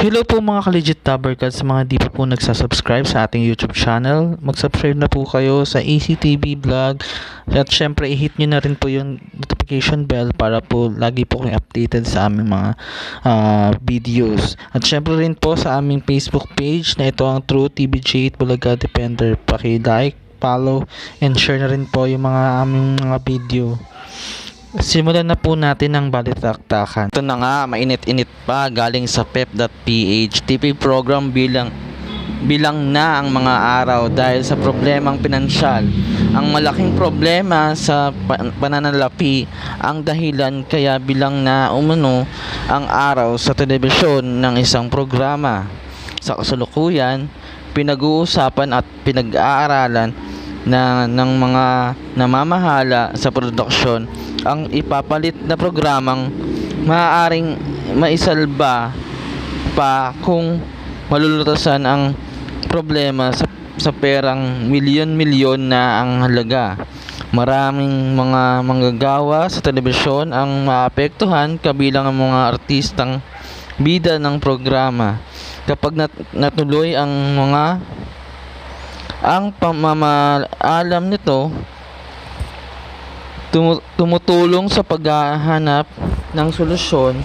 Hello po mga ka-legit Tabercats, sa mga di pa po nagsasubscribe sa ating YouTube channel. Mag-subscribe na po kayo sa ACTV Vlog. At syempre i-hit nyo na rin po yung notification bell para po lagi po kayo updated sa aming mga videos. At syempre rin po sa aming Facebook page na ito ang True TBJ Bulaga Defender. Paki-like, follow, and share na rin po yung mga aming mga video. Simulan na po natin ang balitaktakan. Ito na nga, mainit-init pa galing sa PEP.ph. TV program bilang na ang mga araw dahil sa problemang pinansyal. Ang malaking problema sa pananalapi ang dahilan kaya bilang na umano ang araw sa telebisyon ng isang programa. Sa kasalukuyan, pinag-uusapan at pinag-aaralan ng mga namamahala sa produksyon ang ipapalit na programang maaaring maisalba pa kung malulutasan ang problema sa perang milyon-milyon na ang halaga. Maraming mga manggagawa sa telebisyon ang maapektuhan, kabilang ang mga artistang bida ng programa. Kapag natuloy ang pamamaalam nito, tumutulong sa paghahanap ng solusyon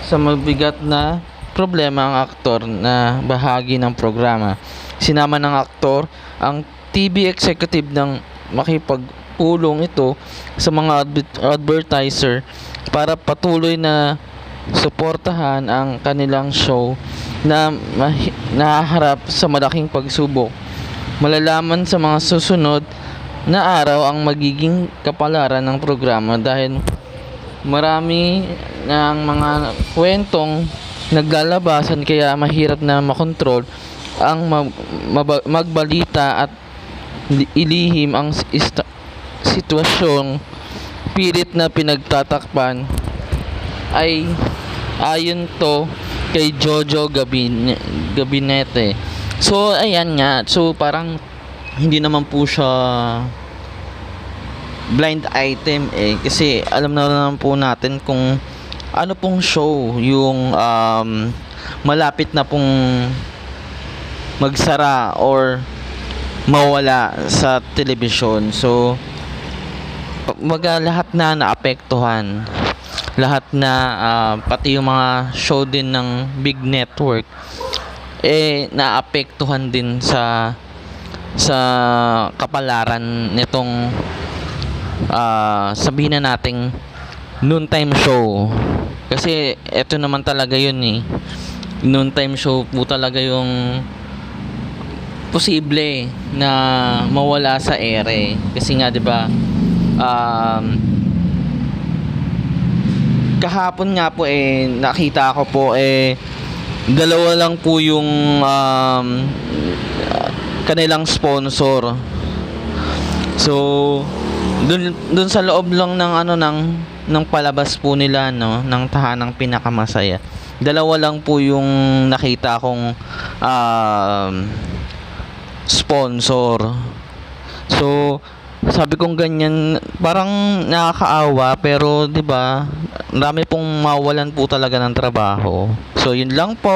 sa mabigat na problema ang aktor na bahagi ng programa. Sinama ng aktor ang TV executive ng makipagpulong ito sa mga advertiser para patuloy na suportahan ang kanilang show na nahaharap sa malaking pagsubok. Malalaman sa mga susunod na araw ang magiging kapalaran ng programa dahil marami ng mga kwentong naglalabasan kaya mahirap na makontrol ang magbalita at ilihim ang sitwasyong pilit na pinagtatakpan ay ayon to kay Jojo Gabinete. So ayan nga, so parang hindi naman po siya blind item kasi alam na naman po natin kung ano pong show yung malapit na pong magsara or mawala sa telebisyon. So lahat na naapektuhan, lahat na pati yung mga show din ng big network naapektuhan din sa kapalaran nitong sabihin na nating noontime show, kasi eto naman talaga yun noontime show po talaga yung posible na mawala sa ere kasi nga 'di ba kahapon nga po nakita ko po dalawa lang po yung kanilang sponsor. So dun sa loob lang ng palabas po nila ng tahanang pinakamasaya. Dalawa lang po yung nakita kong sponsor. So sabi kong ganyan, parang nakakaawa, pero 'di ba, marami pong mawalan po talaga ng trabaho. So yun lang po.